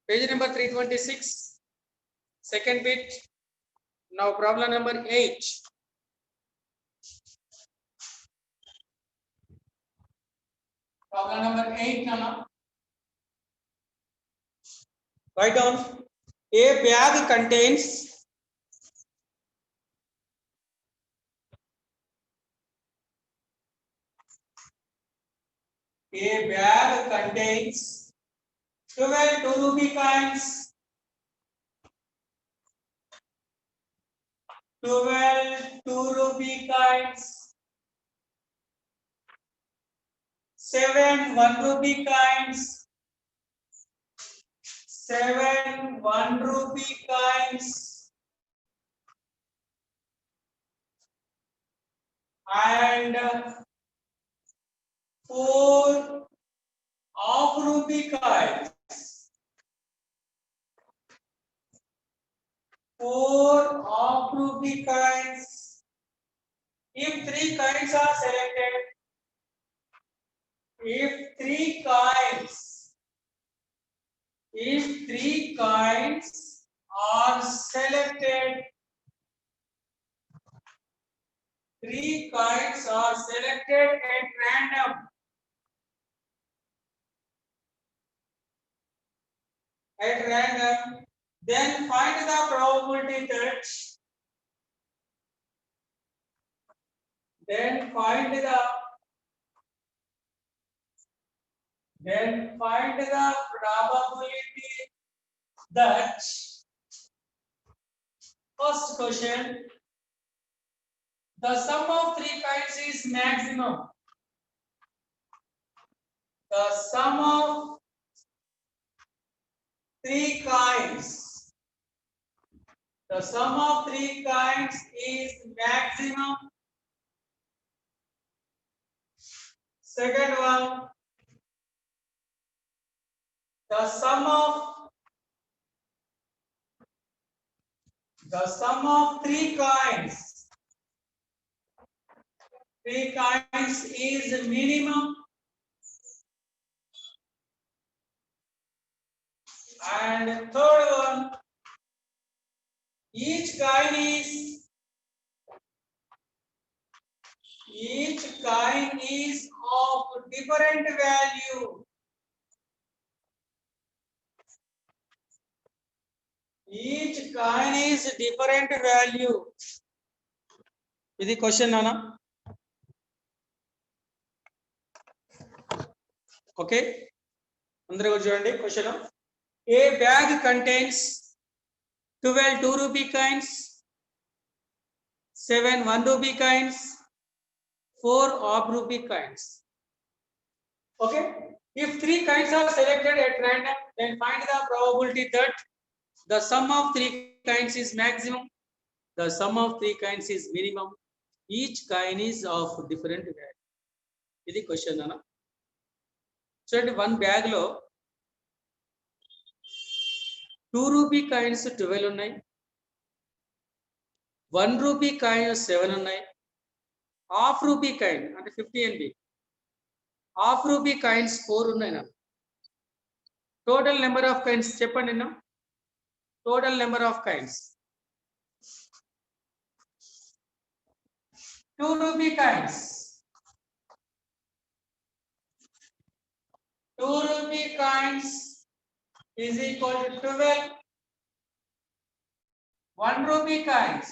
Page number 326, second bit. Now problem number 8. Problem number 8, Nana. Write down. A bag contains A bag contains 12 2 rupee coins, 12 2 rupee coins, 7 1 rupee coins, 7 1 rupee coins, and 4 half rupee coins. 4 half rupee coins. If 3 coins are selected, if 3 coins are selected, 3 coins are selected at random. Then find the probability that first question, the sum of 3 coins is maximum. The sum of 3 coins. The sum of 3 coins is maximum. Second one, the sum of 3 coins. 3 coins is minimum. And third one, each coin is of different value. Each coin is different value. Is the question, Nana? Okay. Andra chudandi question. A bag contains 12 2 rupee coins, 7 1 rupee coins, 4 half rupee coins. Okay. If 3 coins are selected at random, then find the probability that the sum of 3 coins is maximum, the sum of 3 coins is minimum, each coin is of different value. This is the question, Nana. So, one bag lo 2 rupee coins 12 ఉన్నాయి, 1 rupee coin 7 ఉన్నాయి, half rupee coin అంటే 50 NB, half rupee coins 4 ఉన్నాయి. నా total number of coins చెప్పండి. నా total number of coins 2 rupee coins. 2 rupee coins is equal to 12. 1 rupee coins.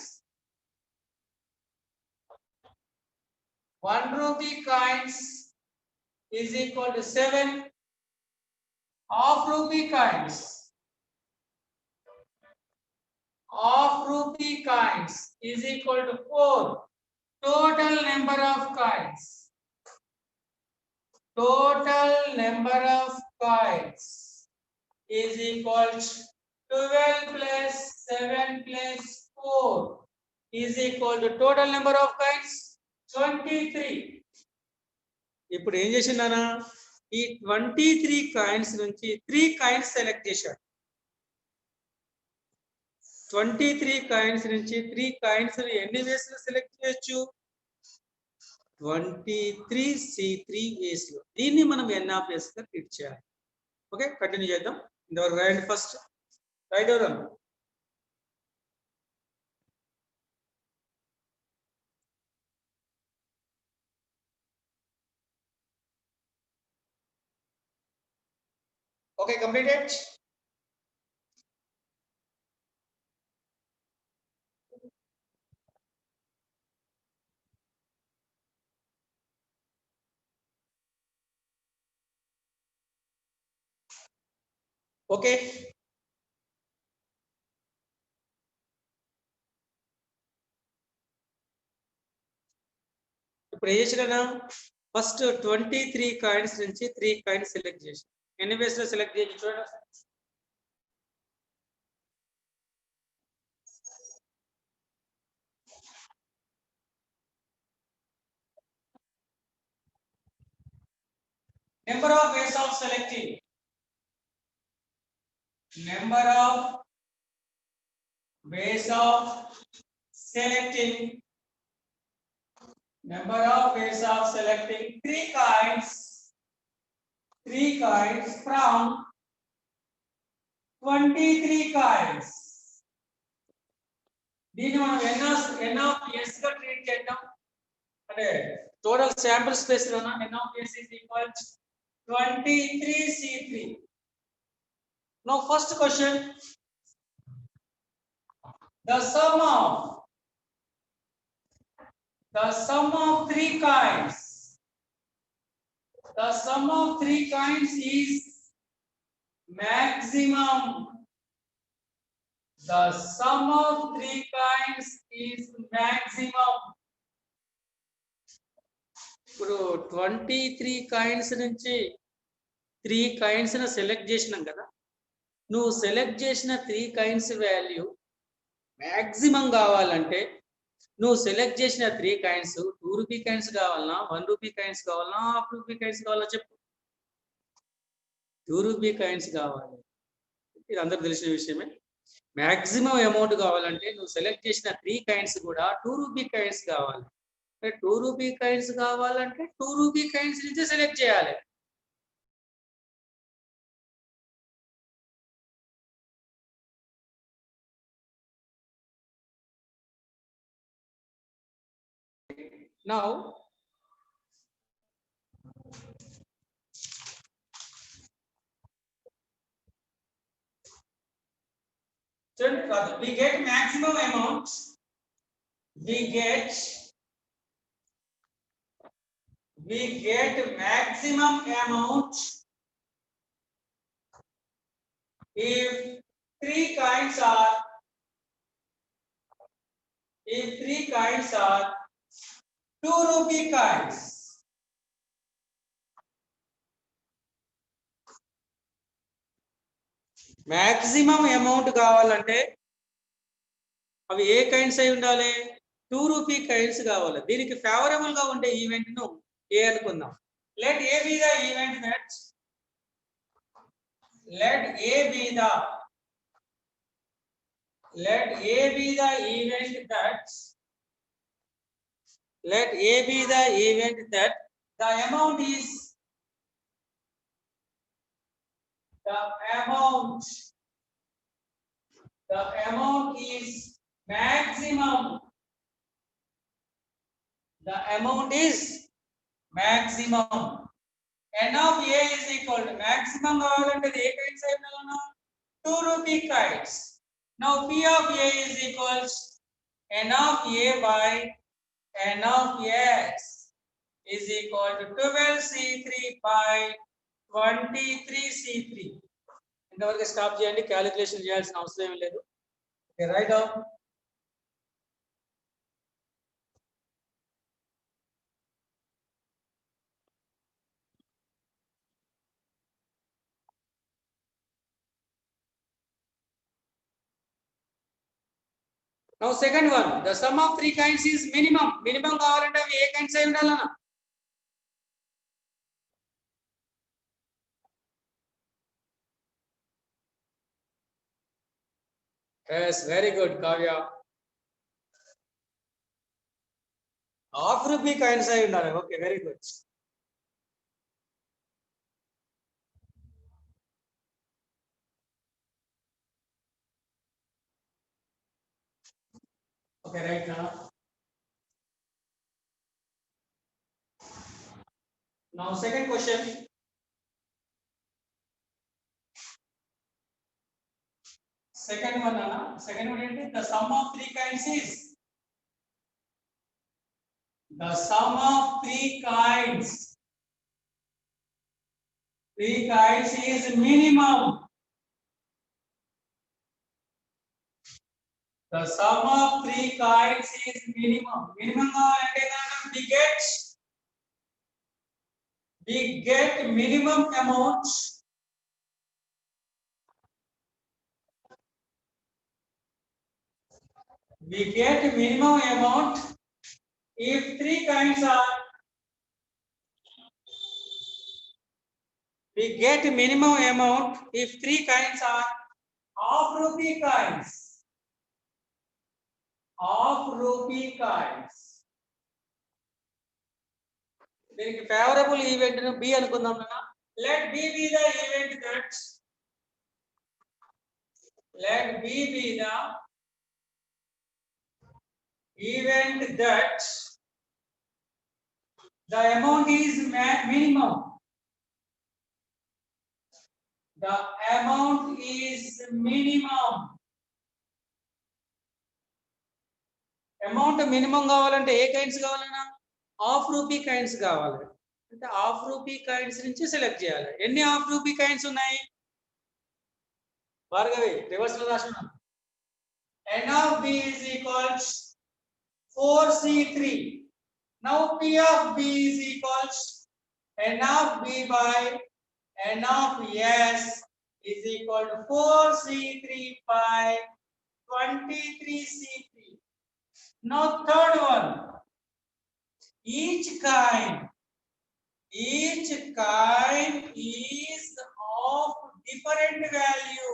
1 rupee coins is equal to 7. Half rupee coins. Half rupee coins is equal to 4. Total number of coins. Total number of coins is equal to 12 plus 7 plus 4 is equal to total number of coins 23. ఇప్పుడు ఏం చేసిందనా, ఈ 23 coins నుంచి 3 coins select చేశాడు. 23 coins నుంచి 3 coins ఎన్ని వేస్ లో select చేయొచ్చు? 23 C3 వేస్ లో. దీన్ని మనం n ఆఫ్ s గా ట్రీట్ చేయాలి. ఓకే, కంటిన్యూ చేద్దాం. ఇంతవరకు రాయండి ఫస్ట్. రైట్ ఎవరు? Okay, completed. ఓకే, ఇప్పుడు ఏం చేసినా ఫస్ట్ 23 కాయిన్స్ నుంచి 3 కాయిన్స్ సెలెక్ట్ చేసి ఎన్ని వేస్ లో సెలెక్ట్ చేసి చూడండి. Number of ways of selecting, number of ways of selecting, number of ways of selecting 3 coins from 23 coins. దీన్ని మనం n of s గా ట్రీట్ చేద్దాం. అంటే టోటల్ శాంపుల్ స్పేస్ లోన n of s is equal to 23c3. Now first question, the sum of 3 coins, the sum of 3 coins is maximum. The sum of 3 coins is maximum. ఇప్పుడు 23 coins నుంచి 3 coins ని select చేసినాం కదా. నువ్వు select చేసిన 3 coins value maximum కావాలంటే నువ్వు select చేసిన 3 కాయిన్స్ 2 రూపీ కాయిన్స్ కావాలన్నా, 1 రూపీ కాయిన్స్ కావాలన్నా, హాఫ్ రూపీ కాయిన్స్ కావాలన్నా చెప్పు. 2 రూపీ కాయిన్స్ కావాలి, ఇది అందరికి తెలిసిన విషయమే. మాక్సిమం అమౌంట్ కావాలంటే నువ్వు సెలెక్ట్ చేసిన 3 కాయిన్స్ కూడా 2 రూపీ కాయిన్స్ కావాలి. 2 రూపీ కాయిన్స్ కావాలంటే 2 రూపీ కాయిన్స్ నుంచి సెలెక్ట్ చేయాలి. Now we get maximum amount, we get maximum amount if 3 coins are 2 rupee coins. Maximum amount కావాలంటే అవి ఏ కైండ్స్ అయి ఉండాలి? 2 రూపీ కైండ్స్ కావాలి. దీనికి ఫేవరబుల్ గా ఉండే ఈవెంట్ ను ఏ అనుకుందాం. Let A be the event that let A be the event that the amount is maximum. The amount is maximum. N of A is equal to maximum కావాలంటే ఏ kinds అయి ఉండాలన్నా 2 rupee coins. Now P of A is equals N of A by N of S is equal to 12c3 by 23c3. ఇంతవరకు stop చేయండి, calculation చేయాల్సిన అవసరం ఏమీ లేదు. Okay, write down. Now second one, the sum of 3 coins is minimum. Minimum కావాలంటే అవి ఏ kinds అయి ఉండాలన్నా? Yes, very good, Kavya. Half rupee coins అయి ఉండాలి. Okay, very good. Okay, right now. Now second question. Second one, Anna. Second one is the sum of three kinds is the sum of three kinds. Three kinds is minimum. The sum of three kinds is minimum. Minimum we get minimum amount. We get minimum amount if three kinds are. We get minimum amount if three kinds are half rupee kinds. Half rupee kinds. దీనికి favourable event ను B అనుకుందాం నాన్న. Let B be the event that the amount is minimum. The amount is minimum. Amount minimum కావాలంటే ఏ kinds కావాలన్నా half rupee kinds కావాలి. అంటే half rupee kinds నుంచి select చేయాలి. ఎన్ని హాఫ్ రూపీ కైండ్స్ ఉన్నాయి? భార్గవి రివర్స్ లో రాస్తున్నాను. N of B is equals 4C3. Now P of B is equals N of B by N of S is equal to 4C3 by 23C3. Now third one. Each kind is of different value.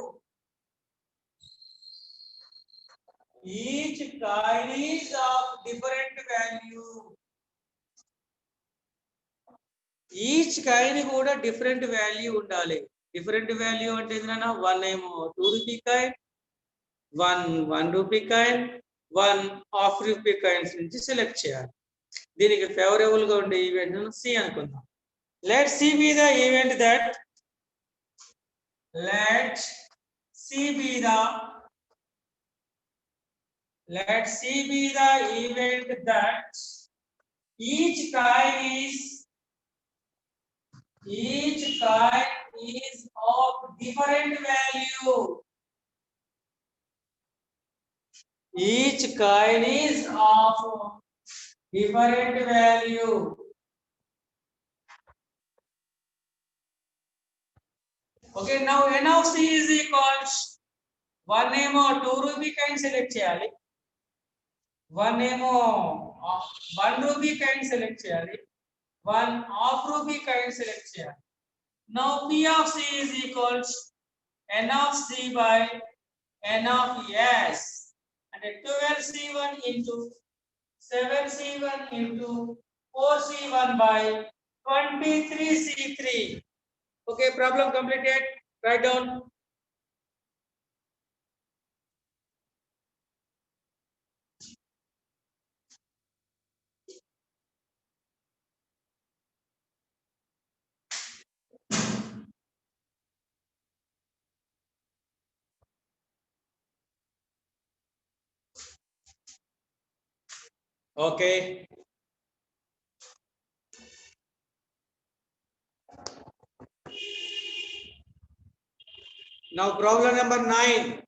Each kind is of different value. Each kind కూడా different value ఉండాలి. Different value అంటే ఏంటన్నా, one ఏమో 2 rupee coin, one rupee coin, one half rupee coins నుంచి select చేయాలి. దీనికి favourable గా ఉండే ఈవెంట్ సి అనుకుందాం. Let see be the event that let C be the event that each kind is of different value. Each kind is of different value. Okay, now N of C is equals one name or 2 rupee kind select cheyali, one name or 1 rupee kind select cheyali, one half rupee kind select cheyali. Now P of C is equals N of C by N of S, and 12C1 into 7C1 into 4C1 by 23C3. Okay, problem completed. Write down. Okay. Now problem number 9.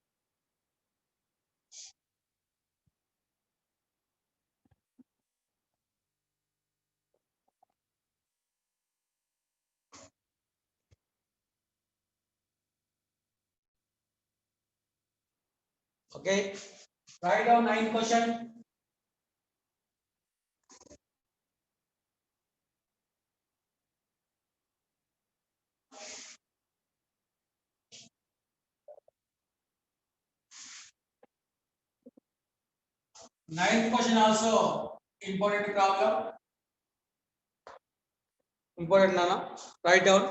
Okay, write down 9 question. Ninth question also important problem. Important, Nana. Write down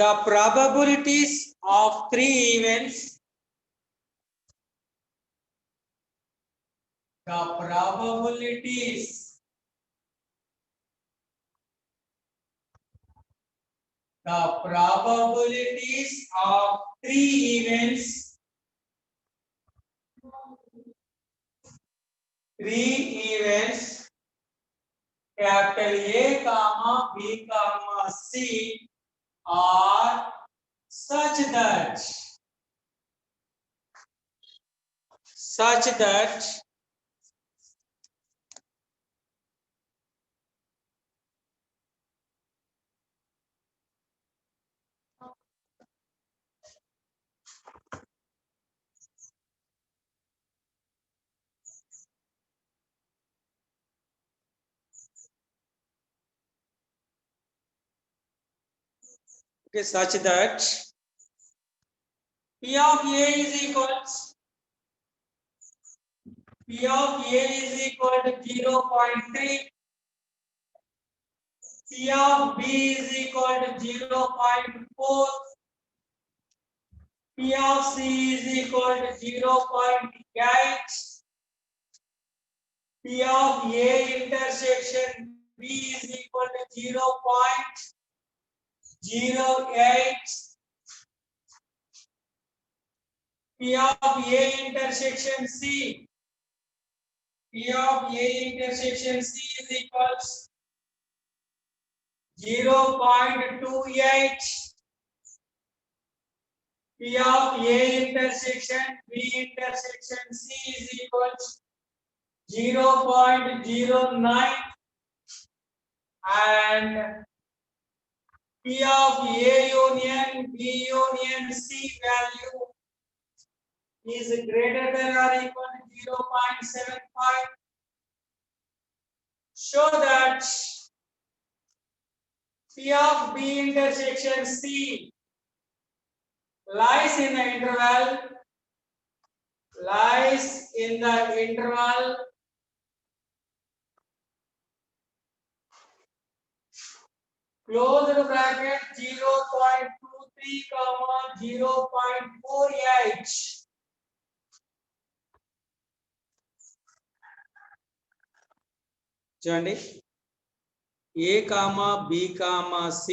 the probabilities of 3 events. the probabilities of three events capital A comma B comma C are such that P of A is equals P of A is equal to 0.3, P of B is equal to 0.4, P of C is equal to 0.8, P of A intersection B is equal to 0.08, P of A intersection C, P of A intersection C is equals 0.28, P of A intersection B intersection C is equals 0.09, and P of A union B union C value is greater than or equal to 0.75. Show that P of B intersection C lies in the interval closed bracket 0.23 comma 0.48. చూడండి A comma B comma C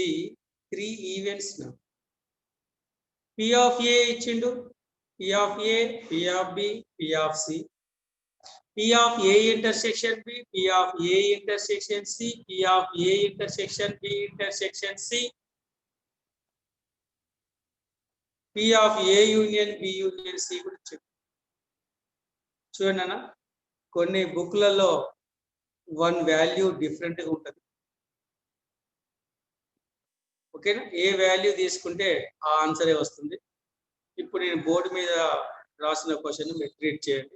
three events now. P of A ఇచ్చిండు, P of A, P of B, P of C. P of A intersection B, P of A intersection C, P of A intersection B intersection C, P of A union B union C కూడా చెప్పు. చూడండి అన్న, కొన్ని బుక్లలో one value డిఫరెంట్గా ఉంటుంది. ఓకేనా, ఏ value తీసుకుంటే ఆ ఆన్సరే వస్తుంది. ఇప్పుడు నేను బోర్డు మీద రాసిన క్వశ్చన్ మీరు ట్రీట్ చేయండి.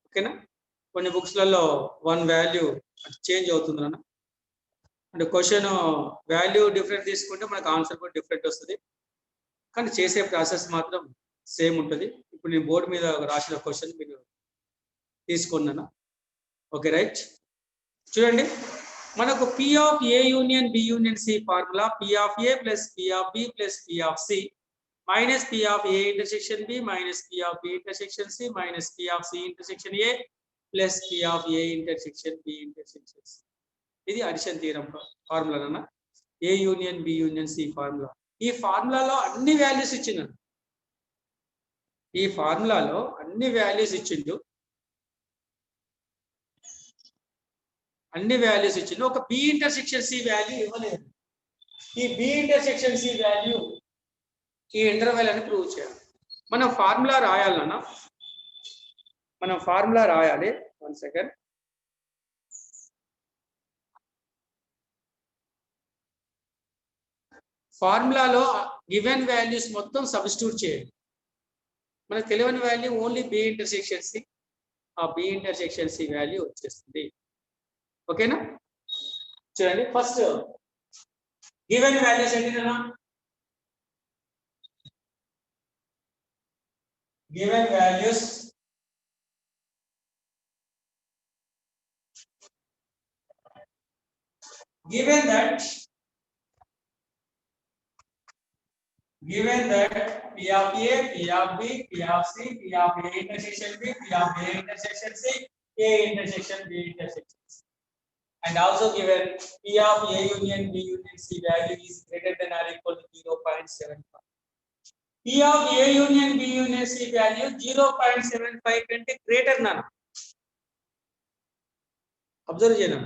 ఓకేనా, కొన్ని బుక్స్లలో వన్ వాల్యూ చేంజ్ అవుతుంది అన్న, అంటే క్వశ్చన్ వాల్యూ డిఫరెంట్ తీసుకుంటే మనకు ఆన్సర్ కూడా డిఫరెంట్ వస్తుంది, కానీ చేసే ప్రాసెస్ మాత్రం సేమ్ ఉంటుంది. ఇప్పుడు నేను బోర్డు మీద రాసిన క్వశ్చన్ మీరు తీసుకున్నాను. ఓకే రైట్, చూడండి మనకు P of A union B union C formula P of A plus P of B plus P of C minus P of A intersection B minus P of B intersection C minus P of C intersection A plus P of A intersection B intersection C. ఇది addition theorem formula అన్న, A union B union C formula. ఈ ఫార్ములాలో అన్ని values ఇచ్చిండు, ఈ ఫార్ములాలో అన్ని values ఇచ్చిండు, అన్ని values ఇచ్చిండు. ఒక బి ఇంటర్సెక్షన్ సి వాల్యూ ఇవ్వలేదు. ఈ బి ఇంటర్సెక్షన్ సి వాల్యూ ఈ ఇంటర్వెల్ అని ప్రూవ్ చేయాలి. మనం ఫార్ములా రాయాలన్నా, మనం ఫార్ములా రాయాలి. 1 సెకండ్. ఫార్ములాలో గివెన్ వాల్యూస్ మొత్తం సబ్స్టిట్యూట్ చేయండి. మనకు తెలియని value only B intersection C, ఆ బి ఇంటర్సెక్షన్ సి వాల్యూ వచ్చేస్తుంది. ఓకేనా, చూడండి ఫస్ట్ గివెన్ వాల్యూస్ ఏంటిదన్నా, given values given that P of A, P of B, P of C, P of A intersection B, P of A intersection C A intersection B intersection. And also given P of A union B union C value is greater than or equal to 0.75. P of A union B union C value 0.75 కంటే greater nana. Observe cheyana.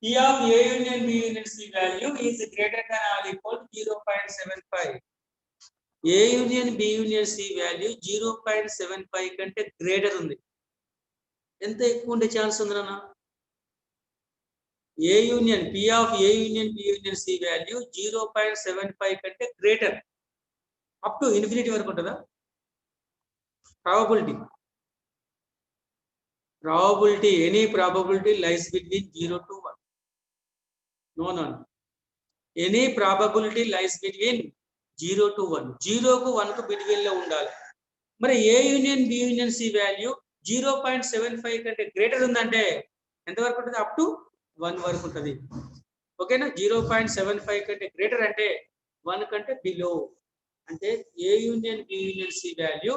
P of A union B union C value is greater than or equal to 0.75. A union B union C value 0.75 కంటే greater ఉంది. ఎంత ఎక్కువ ఉండే chance ఉంది నాన్న? A union P of A union B union C value 0.75 కంటే greater. Up to infinity వరకు ఉంటుందా? Probability, any probability lies between 0 to 1. No. Any probability lies between 0 to 1. 0 కు 1 కు between లో ఉండాలి. మరి A union B union C value 0.75 కంటే greater ఉందంటే ఎంత వరకు ఉంటుంది? అప్ టు 1 వరకు ఉంటుంది. ఓకేనా? 0.75 కంటే గ్రేటర్ అంటే 1 కంటే బిలో. అంటే A union B union C value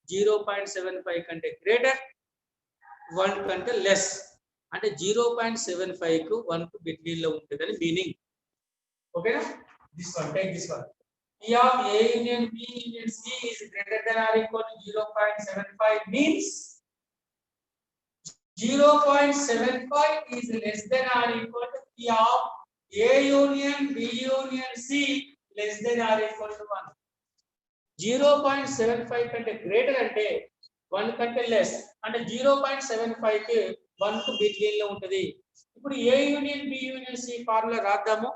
0.75 కంటే గ్రేటర్, 1 కంటే లెస్. అంటే 0.75 కు 1 కు బిట్వీన్ లో ఉంటుందని మీనింగ్. ఓకేనా? This one, take this one. P of A union B union C is greater than or equal to 0.75 means 0.75 is less than or equal to P of A union B union C less than or equal to 1. 0.75 కంటే greater అంటే 1 కంటే less. అంటే 0.75 కి 1 కు between లో ఉంటుంది. ఇప్పుడు A union B union C formula రాద్దాము.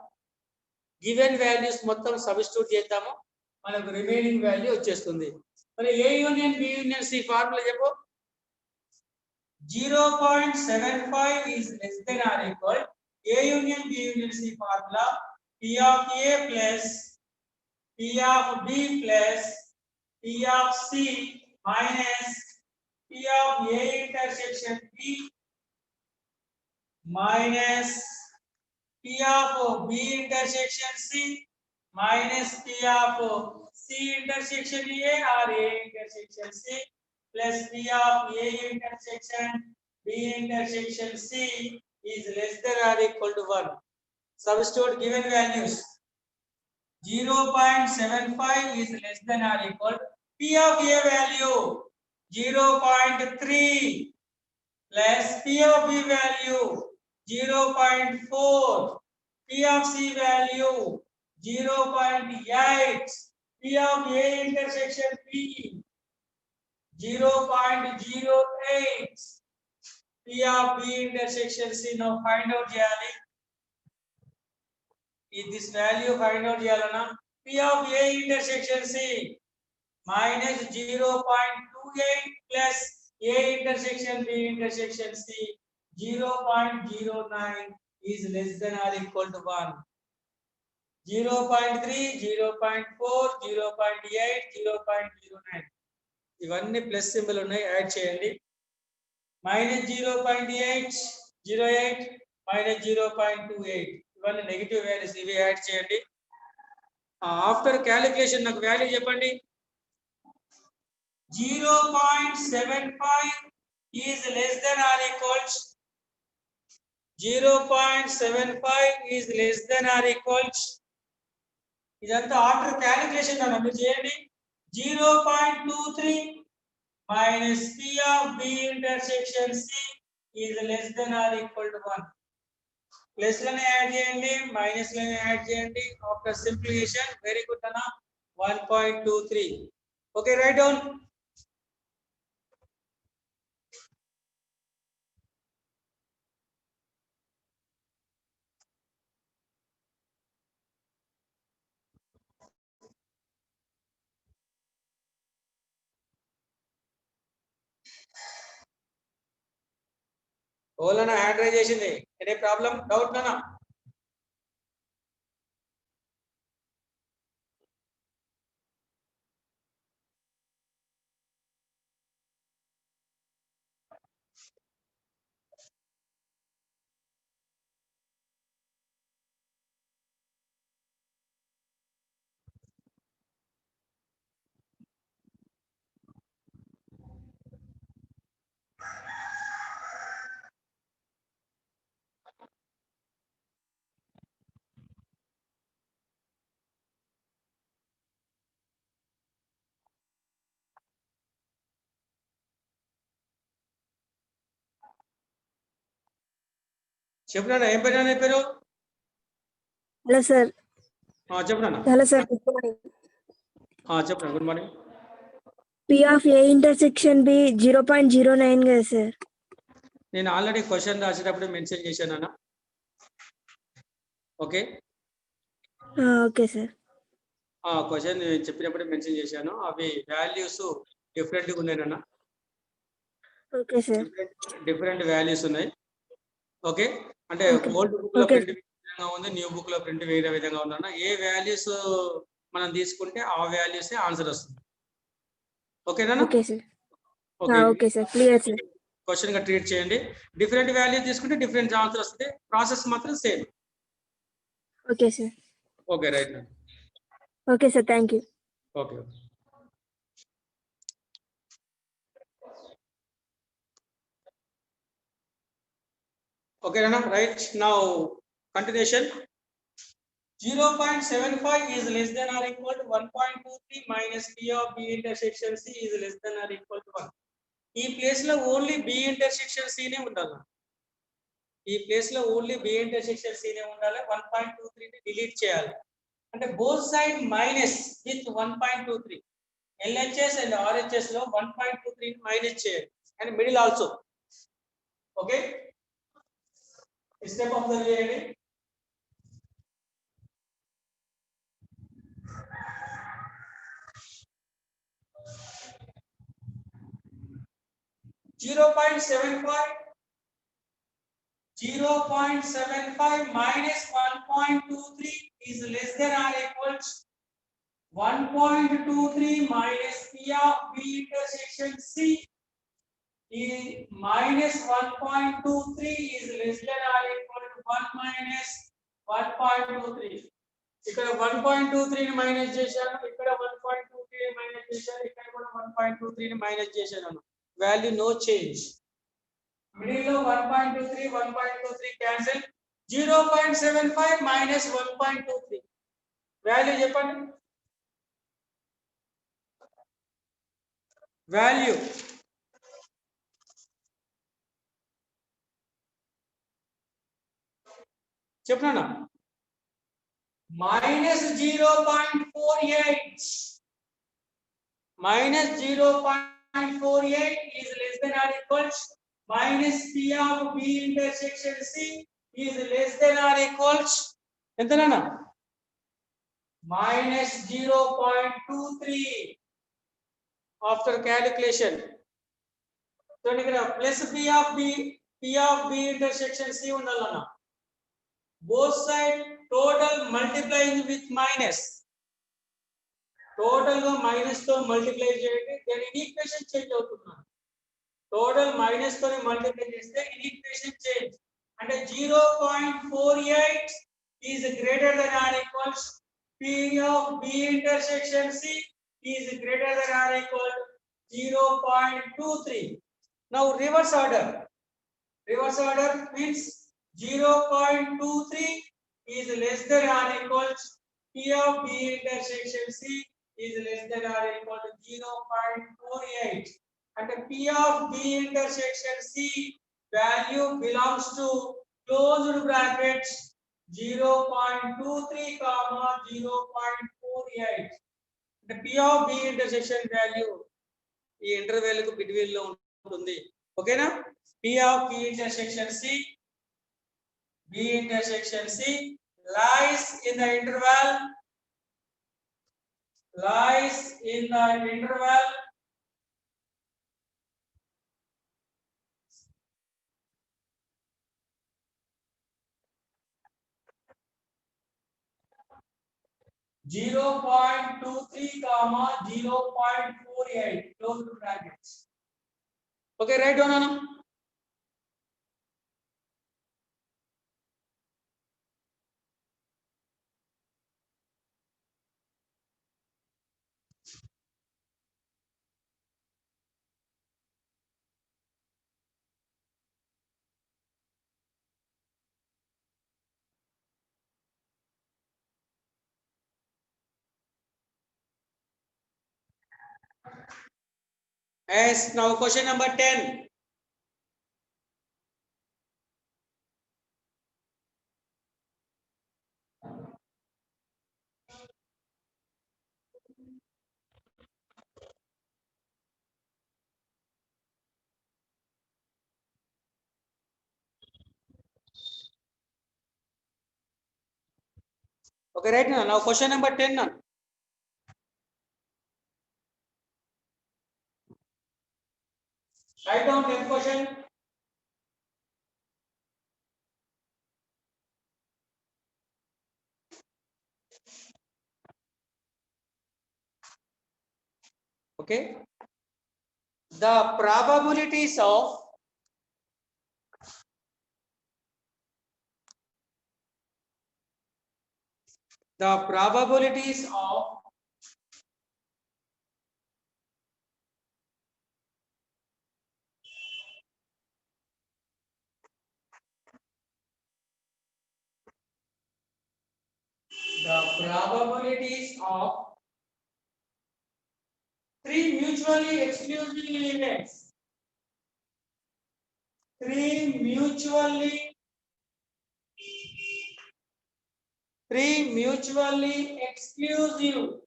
గివెన్ వాల్యూస్ మొత్తం సబ్స్టిట్యూట్ చేద్దాము. మనకు రిమైనింగ్ వాల్యూ వచ్చేస్తుంది. మరి A union B union C formula చెప్పు. 0.75 is less than or equal A union B union C formula P of A plus P of B plus P of C minus P of A intersection B minus P of B intersection C minus P of C intersection A or A intersection C plus P of A intersection B intersection C is less than or equal to 1. Substitute given values. 0.75 is less than or equal to P of A value 0.3 plus P of B value 0.4, P of C value 0.8, P of A intersection B 0.08, P of B intersection C. Now find out చేయాలి. This value find out చేయాలన్నా. P of A intersection C minus 0.28 plus A intersection B intersection C 0.09 is less than or equal to 1. 0.3, 0.4, 0.8, 0.09 ఇవన్నీ plus symbol ఉన్నాయి, add చేయండి. minus 0.8, 08 minus 0.28 ఇవన్నీ negative values, ఇవి add చేయండి. After calculation నాకు value చెప్పండి. 0.75 is less than or equals 0.75 is less than or equals ఇదంతా after calculation నన్ను చేయండి. 0.23 minus P of B intersection C is less than or equal to 1. Plus లను add చేయండి, minus లను add చేయండి. After simplification very good అన్న 1.23. Okay, write down. ఓలనా hand raise చేసింది. ఎనీ ప్రాబ్లం, డౌట్ నానా? చెప్పనా ఏం పేరు నీ పేరు హలో సార్. చెప్పనా హలో సార్, గుడ్ మార్నింగ్. చెప్పనా good morning. P of A intersection B 0.09 కదా సార్? నేను ఆల్రెడీ క్వశ్చన్ రాసేటప్పుడు మెన్షన్ చేశాను అన్న. Okay okay sir. క్వశ్చన్ చెప్పినప్పుడు మెన్షన్ చేశాను. అవి వాల్యూస్ డిఫరెంట్గా ఉన్నాయన్న. Okay sir. డిఫరెంట్ వాల్యూస్ ఉన్నాయి. ఓకే అంటే ఓకే. ఓల్డ్ బుక్ లో ఓకే. ప్రింట్ విధంగా ఉంది, న్యూ బుక్ లో ప్రింట్ వేరే విధంగా ఉందన్న. ఏ వాల్యూస్ మనం తీసుకుంటే ఆ వాల్యూస్ ఆన్సర్ వస్తుంది. ఓకేనా? Okay sir. Okay okay sir, clear sir. Question గా ట్రీట్ చేయండి. డిఫరెంట్ వాల్యూ తీసుకుంటే డిఫరెంట్ ఆన్సర్ వస్తుంది. ప్రాసెస్ మాత్రం same. Okay sir. Okay right. Okay sir, thank you. Okay okay Rana, right now continuation. 0.75 is less than or equal to 1.23 minus P of B intersection C is less than or equal to 1. ఈ place లో only B intersection C నే ఉండాలి. ఈ place లో only B intersection C నే ఉండాలి. 1.23 ని delete చేయాలి. అంటే both side minus with 1.23. LHS and RHS లో 1.23 ని మైనస్ చేయాలి. And middle also. Okay step observe చేయండి. Zero point seven five minus 1.23 is less than or equal to 1.23 minus P of B intersection C is minus 1.23 is less than or equal to 1 minus 1.23. ఇక్కడ 1.23 ని minus చేశాను, ఇక్కడ 1.23 ని minus చేశాను, ఇక్కడ కూడా 1.23 ని మైనస్ చేశాను. Value no change. మిడిల్ లో 1.23 1.23 క్యాన్సిల్. 0.75 మైనస్ 1.23 వాల్యూ చెప్పండి. వాల్యూ చెప్పనా? minus 0.48 minus 0.48 is less than or equal to minus P of B intersection C is less than or equal to ఎంతనా? minus 0.23 after calculation. సో ఇక్కడ plus P of B intersection C ఉండాలన్నా. both side total multiplying with minus. Total గా minus తో multiply చేయండి. దాని equation change అవుతుంది. Total minus తో multiply చేస్తే ఈక్వేషన్ చేంజ్ అంటే 0.48 is greater than or equals P of B intersection C is greater than or equal to 0.23. Now reverse order. Reverse order means 0.23 is less than or equal to P of B intersection C is less than or equal to 0.48. And P of B intersection C value belongs to closed brackets 0.23 comma 0.48. The P of B intersection value ఈ interval కు between లో ఉంటుంది. ఓకేనా? P of B intersection C lies in the interval 0.23 comma 0.48 closed brackets. Okay, right on Anna? Yes, now question number 10. Okay, right now. Now question number 10 now. Write down 10th question. Okay. The probabilities of the probabilities of three mutually exclusive events. Three mutually exclusive.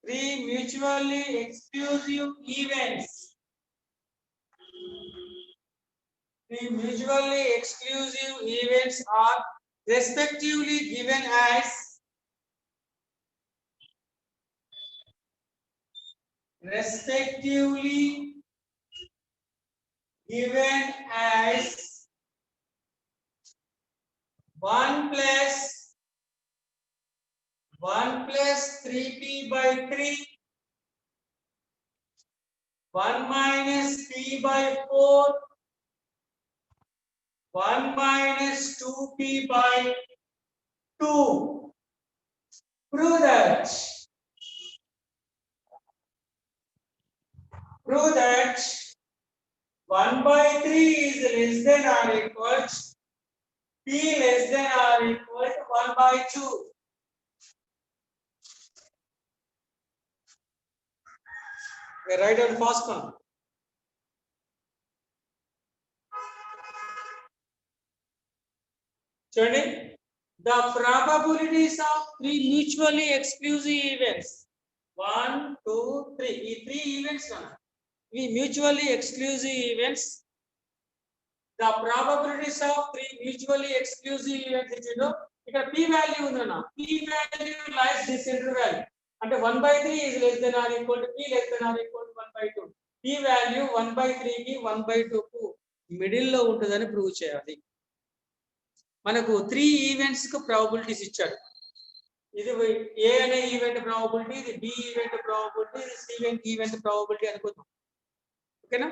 Three mutually exclusive events. Three mutually exclusive events are respectively given as one plus 3p by 3, 1 minus p by 4, 1 minus 2p by 2. Prove that 1 by 3 is less than or equal to p less than or equal to 1 by 2. We write down first one. Study the probabilities of three mutually exclusive events. 1, 2, 3. ఈ 3 events we mutually exclusive events. The probabilities of three mutually exclusive events is ఇక్కడ p value ఉందన్న. p value lies this interval. అంటే 1 by 3 is less than or equal to p less than or equal to 1 by 2. p value 1 by 3 కి 1 by 2 కు middle లో ఉంటుందని prove చేయాలి. మనకు 3 events కు ప్రాబబిలిటీస్ ఇచ్చాడు. ఇది ఏ అనే ఈవెంట్ ప్రాబబిలిటీ, ఇది బి ఈవెంట్ ప్రాబబిలిటీ, ఇది సి ఈవెంట్ ప్రాబబిలిటీ అనుకుందాం. ఓకేనా?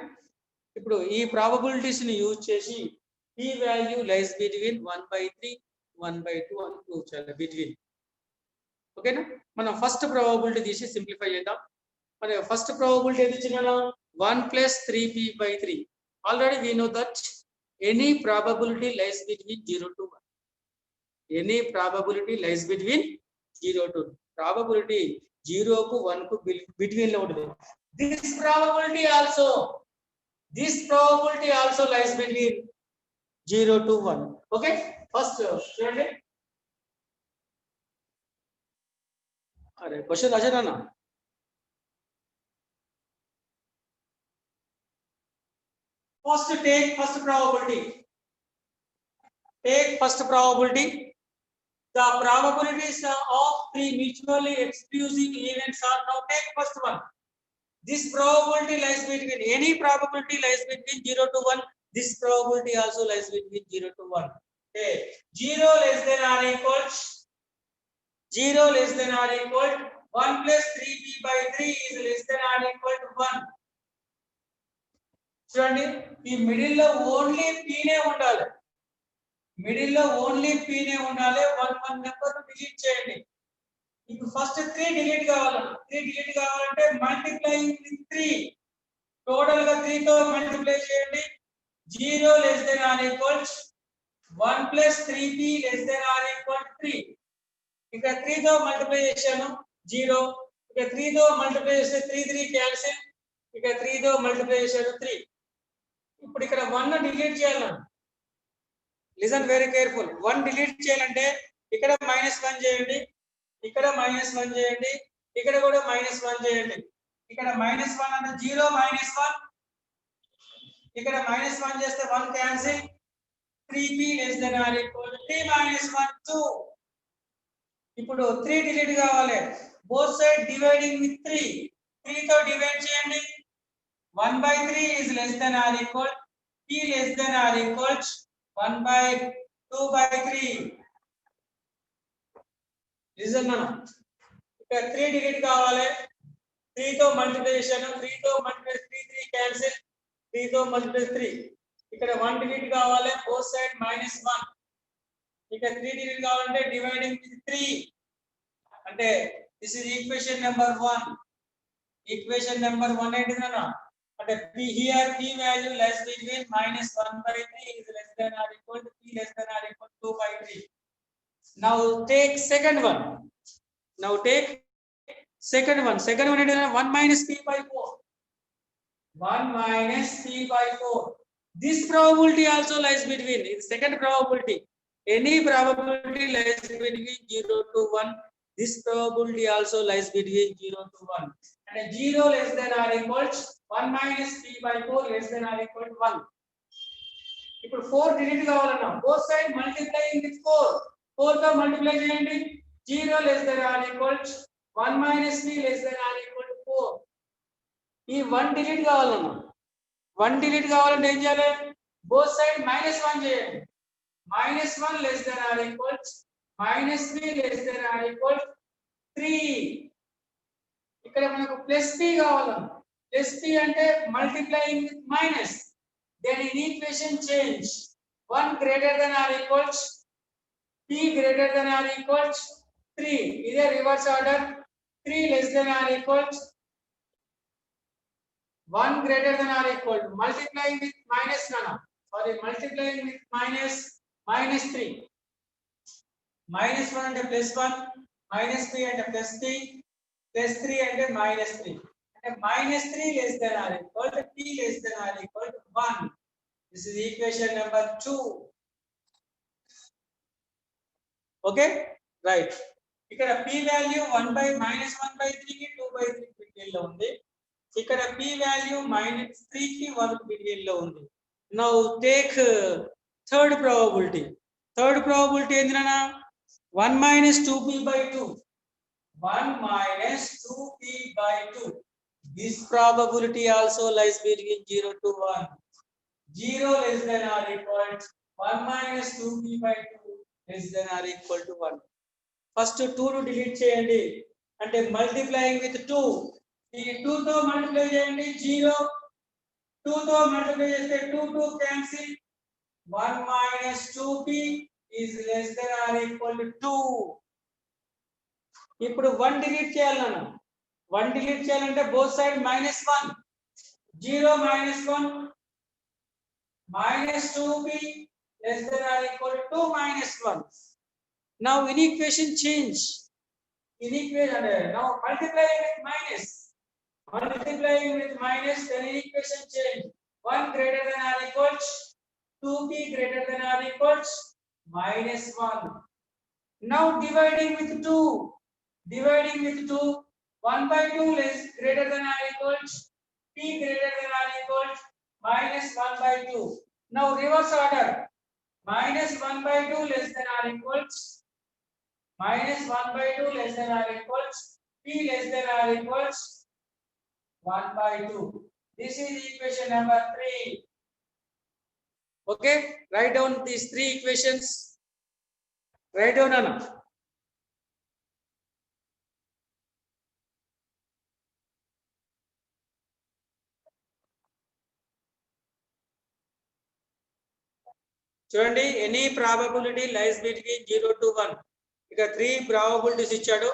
ఇప్పుడు ఈ ప్రాబబిలిటీస్ ని యూజ్ చేసి p value lies between 1 by 3 1 by 2 అని ప్రూవ్ చేయాలి బిట్వీన్. ఓకేనా? మనం ఫస్ట్ ప్రాబబిలిటీ తీసి సింప్లిఫై చేద్దాం. మన ఫస్ట్ ప్రాబబిలిటీ ఏది ఇచ్చినా 1 plus 3p by 3. Already we know that any probability lies between 0 to 1. Any probability lies between 0 to 1. Probability 0 కు 1 కు between లో ఉంటుంది. This probability also lies between 0 to 1. Okay? First, చూడండి. అరే question రాజానా? First, take first probability. Take first probability. The probabilities of three mutually exclusive events are now take first one. This probability lies between any probability lies between 0 to 1. This probability also lies between 0 to 1. Okay. 0 less than or equal 1 plus 3p by 3 is less than or equal to 1. చూడండి, ఈ middle లో only p నే ఉండాలి. Middle లో only p నే ఉండాలి. 1 number delete చేయండి. ఇప్పుడు ఫస్ట్ 3 డిలీట్ కావాలన్నా 3 డిలీట్ కావాలంటే మల్టిప్లైయింగ్ విత్ 3 టోటల్ గా 3 తో మల్టిప్లై చేయండి. 0 less than or equal 1 plus 3p less than or equal 3. ఇక్కడ 3 తో మల్టిప్లై చేశాను 0. ఇక్కడ 3 తో మల్టిప్లై చేస్తే 3 3 క్యాన్సిల్. ఇక్కడ 3 తో మల్టిప్లై చేశాను 3. ఇప్పుడు ఇక్కడ 1 డిలీట్ చేయాలన్నా లిసన్ వెరీ కేర్ఫుల్. 1 డిలీట్ చేయాలంటే ఇక్కడ -1 చేయండి, ఇక్కడ -1 చేయండి, ఇక్కడ కూడా -1 చేయండి. ఇక్కడ -1 అంటే 0 -1, ఇక్కడ -1 చేస్తే 1 cancel, 3p less than or equal to 3 minus 1 2. ఇప్పుడు 3 డిలీట్ కావాలి. Both side dividing with 3. 3 తో డివైడ్ చేయండి. 1/3 is less than or equal p less than or equal 1/2/3. Reason మనం ఇక్కడ 3 డిలీట్ కావాలి. 3 తో మల్టిప్లై చేశాను. 3 తో మల్టిప్లై 3 క్యాన్సిల్. 3 తో మల్టిప్లై 3. ఇక్కడ 1 డిలీట్ కావాలి. Both side -1. ఇక్కడ 3 డిలీట్ కావాలంటే డివైడింగ్ విత్ 3. అంటే this is equation number 1. Equation number 1 ఏంటిదన్నా? అంటే p here p value less between -1/3 is less than or equal to p less than or equal to 2/3. Now take second one. Second one ఏంటిదన్నా? 1 minus p/4. 1 minus p/4. This probability also lies between. It's second probability. Any probability lies between 0 to 1. This probability also lies between 0 to 1. And 0 less than or equal to 1 minus p/4 less than or equal to 1. ఇప్పుడు 4 delete కావాలన్నా both side multiplying with 4. 4 తో multiply చేయండి. 0 less than or equal to 1 minus p less than or equal to 4. ఈ 1 delete కావాలన్నా 1 delete కావాలంటే ఏం చేయాలి? both side -1 చేయండి. -1 less than or equal to -3 less than or equal to 3. ఇక్కడ మనకు ప్లస్ p కావాలన్నా ప్లస్ p అంటే multiplying with minus. Then in equation change 1 greater than or equal to p greater than or equal to 3. ఇదే reverse order. 3 less than or equal to 1 greater than or equal to multiplying with minus multiplying with -3. -1 అంటే +1, -3 అంటే +3, +3 అంటే -3. అంటే -3 less than or equal to p less than or equal to 1. This is equation number 2. Okay, right. ఇక్కడ p value 1/-1/3 కి 2/3 between లో ఉంది. ఇక్కడ p value -3 కి 1 బిట్వీన్ లో ఉంది. Now take third probability. Third probability ఏందినా? 1 minus 2p/2. 1 minus 2p/2. This probability also lies between 0 to 1. 0 less than or equal to 1 minus 2p/2 less than or equal to 1. First 2 ను delete చేయండి. అంటే multiplying with 2. ఈ 2 తో multiply చేయండి. 0 2 తో multiply చేస్తే 2 cancel. 1 minus 2p is less than or equal to 2. ఇప్పుడు 1 delete చేయాలన్నా 1 డిలీట్ చేయాలంటే both side -1. 0 -1 -2p less than or equal to 2 -1. Now in equation change. In equation now multiplying with minus. Multiplying with minus, then in equation change. 1 greater than or equal to 2p greater than or equal to -1. Now dividing with 2. Dividing with 2. 1/2 less greater than or equal to p greater than or equal to -1/2. Now reverse order. -1/2 less than or equal to -1/2 less than or equal to p less than or equal to 1/2. This is equation number 3. Okay, write down these 3 equations. Write down Anna. చూడండి, any probability lies between 0 to 1. ఇక 3 probabilities ఇచ్చాడు.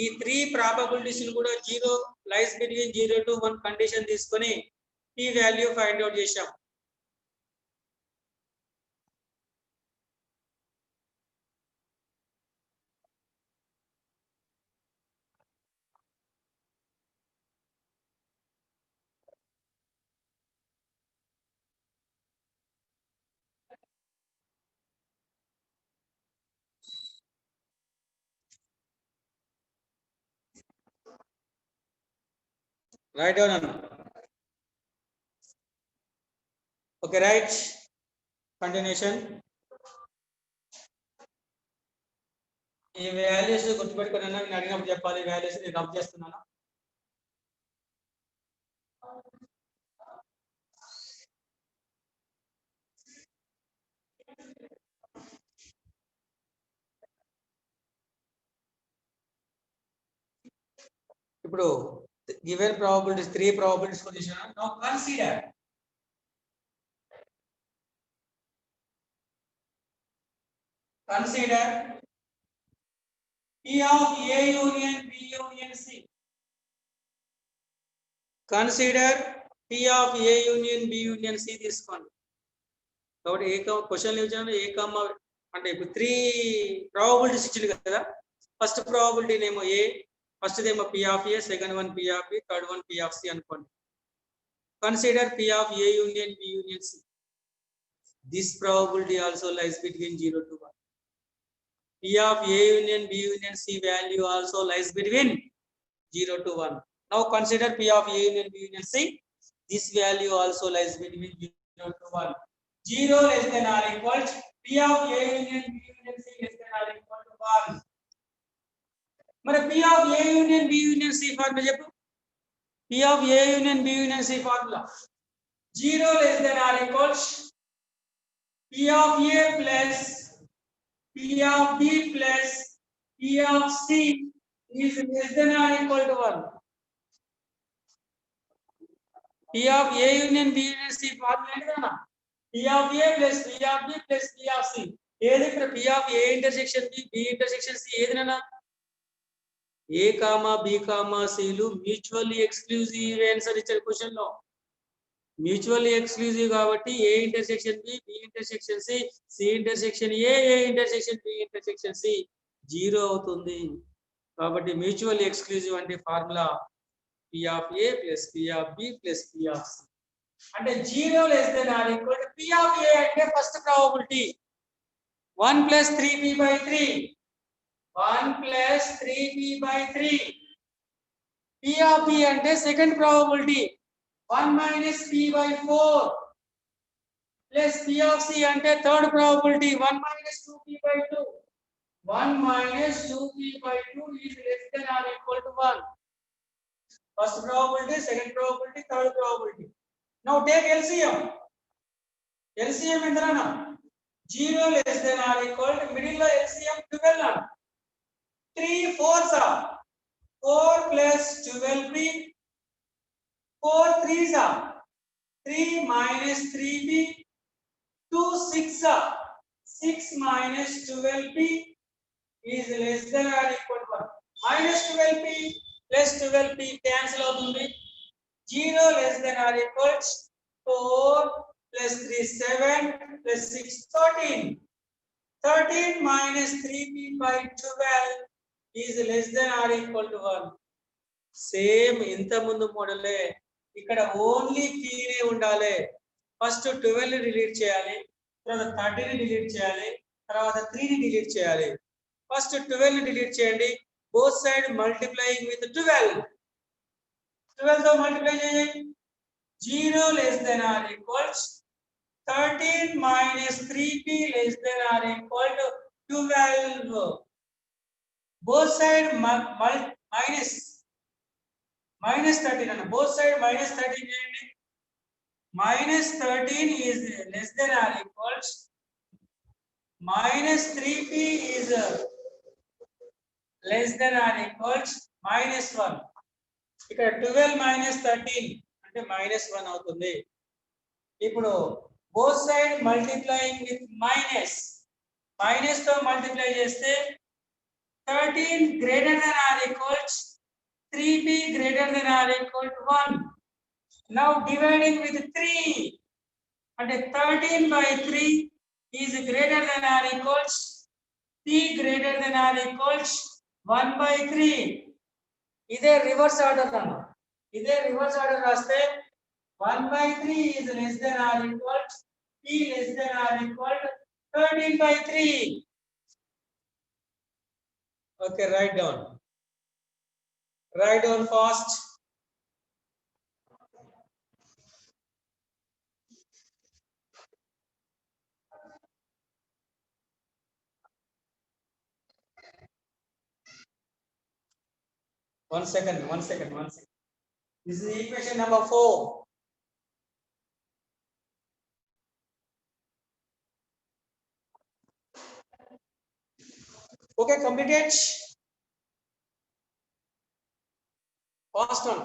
ఈ 3 probabilities కూడా 0 lies between 0 to 1 condition తీసుకొని p value find out చేశాం. Write down Anna. Okay, right. Continuation. ఈ values గుర్తుపెట్టుకుని నేను అడిగినప్పుడు చెప్పాలి. వాల్యూస్ నేను రబ్ చేస్తున్నాను. ఇప్పుడు given probabilities, 3 probabilities position. Now consider P of A union B union C. Consider P of A union B union C తీసుకోండి. కాబట్టి ఏ క్వశ్చన్ ఇచ్చాను ఏ కామా అంటే ఇప్పుడు 3 ప్రాబబిలిటీస్ ఇచ్చింది కదా. ఫస్ట్ ప్రాబబిలిటీ ఏమో ఏ, ఫస్ట్ ఏమో P of A, second one P of B, third one P of C అనుకోండి. Consider P of A union B union C. This probability also lies between 0 to 1. P of A union B union C value also lies between 0 to 1. Now consider P of A union B union C. This value also lies between 0 to 1. 0 less than or equal to P of A union B union C less than or equal to 1. మరి P of A union B union C formula చెప్పు. P of A union B union C formula 0 less than or equal to P of A plus P of B plus P of C is less than or equal to 1. P of A union B union C formula ఏంటన్నా? P of A plus P of B plus P of C. ఏది ఇక్కడ P of A intersection B, B intersection C ఏదినా? A comma B comma C లు mutually exclusive answer ఇచ్చారు question లో. Mutually exclusive కాబట్టి A intersection B, B intersection C, C intersection A, A intersection B intersection C 0 అవుతుంది. కాబట్టి mutually exclusive అంటే formula P of A plus P of B plus P of C. అంటే 0 less than or equal to P of A అంటే first probability 1 plus 3P by 3. 1 plus 3P by 3. P of B అంటే second probability 1 minus P by 4 plus P of C అంటే third probability 1 minus 2P by 2. 1 minus 2P by 2 is less than or equal to 1. First probability, second probability, third probability. Now take LCM. LCM ఎంతనా? 0 less than or equal to middle లో LCM 12 అన్న. 3 4s are 4 plus 12B. 4 3s are 3 minus 3B. 2 6 are 6 minus 12B is less than or equal to 1. Minus 12B plus 12B cancel అవుతుంది. 0 less than or equal to 4 plus 3 7 plus 6 13. 13 minus 3B by 12 is less than or equal to 1. Same ఇంత ముందు మోడలే ఇక్కడ only P నే ఉండాలి. First 12 ని delete చేయాలి, తర్వాత 13 ని డిలీట్ చేయాలి, తర్వాత 3 ని డిలీట్ చేయాలి. ఫస్ట్ 12 ని డిలీట్ చేయండి. Both side multiplying with 12. 12 తో మల్టిప్లై చేయండి. 0 less than or equal to 13 minus 3P less than or equal to 12. Both side minus 13 and both side minus 13 చేయండి. Minus 13 is less than or equal to minus 3P is less than or equal to minus 1. ఇక్కడ 12 minus 13 అంటే minus 1 అవుతుంది. ఇప్పుడు both side multiplying with minus తో multiply చేస్తే 13 greater than or equal to 3P greater than or equal to 1. Now dividing with 3 అంటే 13 by 3 is greater than or equal to P greater than or equal to 1 by 3. ఇదే reverse order అన్న. ఇదే reverse order రాస్తే 1 by 3 is less than or equal to P less than or equal to 13 by 3. Okay, write down fast. One second. This is equation number 4. Okay, completed. Fast one.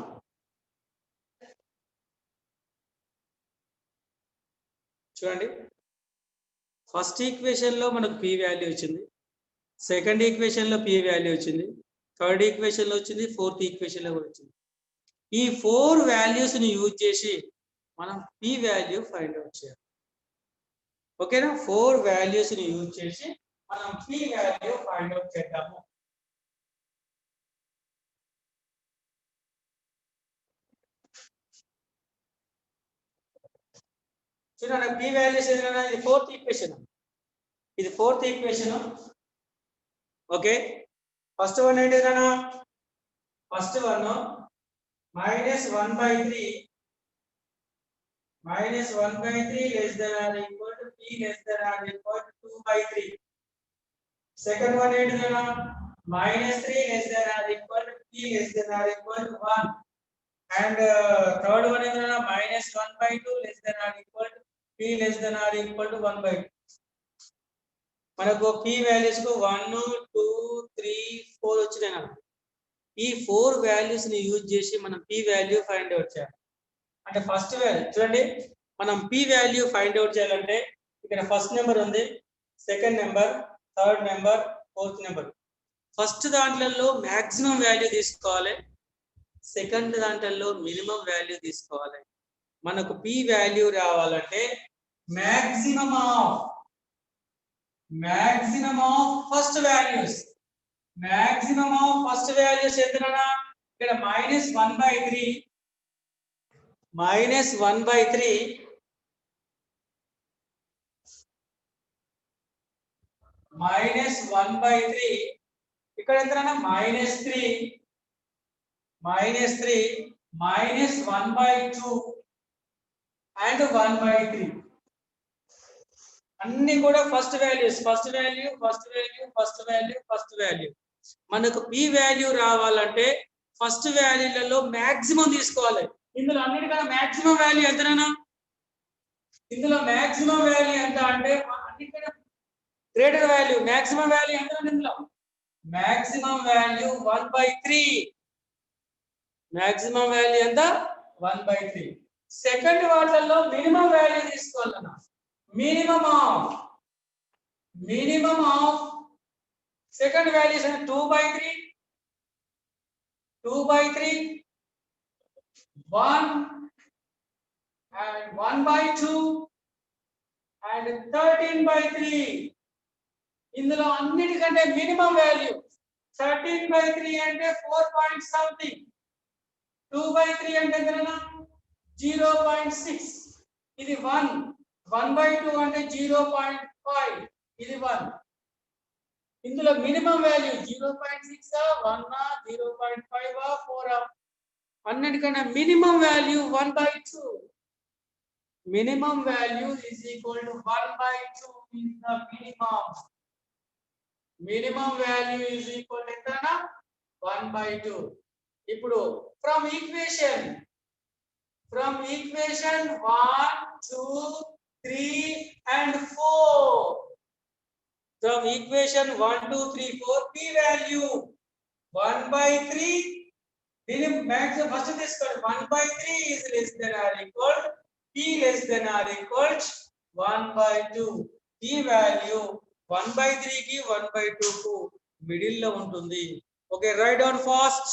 చూడండి, first equation లో మనకు p value వచ్చింది, second equation లో p value వచ్చింది, third equation లో వచ్చింది, fourth equation లో కూడా వచ్చింది. ఈ 4 వాల్యూస్ ని యూజ్ చేసి మనం p వాల్యూ ఫైండ్ అవుట్ చేయాలి. ఓకేనా? 4 వాల్యూస్ ని యూజ్ చేసి మనం p వాల్యూ ఫైండ్ అవుట్ చేద్దాము. చూడండి, p వాల్యూస్ ఏదైనా ఇది fourth equation. Okay, first one ఏంటిదన్నా? First one -1/3 less than or equal to p less than or equal to 2/3. Second one ఏంటిదన్నా? -3 less than or equal to p less than or equal to 1. And third one is -1/2 less than or equal to p less than or equal to 1/2. మనకు p values కు 1 2 3 4 వచ్చినాయి నాకు. ఈ 4 values ని use చేసి మనం p value find out చేయాలి. అంటే ఫస్ట్ వాల్యూ చూడండి, మనం p వాల్యూ ఫైండ్ అవుట్ చేయాలంటే ఇక్కడ ఫస్ట్ నెంబర్ ఉంది, second number, third number, fourth number. First దాంట్లో మాక్సిమం వాల్యూ తీసుకోవాలి, సెకండ్ దాంట్లో మినిమం వాల్యూ తీసుకోవాలి. మనకు p వాల్యూ రావాలంటే maximum of first values. Maximum of first values ఎంతనా? ఇక్కడ -1/3 ఇక్కడ ఎంతనా? -3 -1/2 అండ్ 1/3. అన్ని కూడా ఫస్ట్ వాల్యూస్. మనకు p వాల్యూ రావాలంటే ఫస్ట్ వాల్యూలలో మాక్సిమం తీసుకోవాలి. ఇందులో అన్నిటికన్నా మాక్సిమం వాల్యూ ఎంతనా? ఇందులో మాక్సిమం వాల్యూ ఎంత అంటే అన్నిటికన్నా గ్రేటర్ వాల్యూ. మాక్సిమం వాల్యూ ఎంత? ఇందులో మాక్సిమం వాల్యూ 1/3. మాక్సిమం వాల్యూ ఎంత? 1/3. సెకండ్ వాటిలో మినిమం వాల్యూ తీసుకోవాలన్నా. Minimum of second values 2/3 1 and 1/2 and 13/3. ఇందులో అన్నిటికంటే మినిమం వాల్యూ 13/3 అంటే 4 పాయింట్ సంథింగ్. 2/3 అంటే ఎంతనా? 0.6. ఇది 1. 1/2 అంటే 0.5. ఇది 1. ఇందులో మినిమం వాల్యూ 0.6 1 0.5 4. అన్నిటికన్నా minimum value 1/2. Minimum value is equal to 1/2 is the minimum. Minimum value is equal to ఎంతనా? 1/2. ఇప్పుడు from equation 1 2 3 and 4. From equation 1 2 3 4 p value 1/3. Maximum first this 1/3 is less than or equal p less than or equal 1/2. p value 1/3 కి 1/2 కు middle లో ఉంటుంది. Okay, write down fast.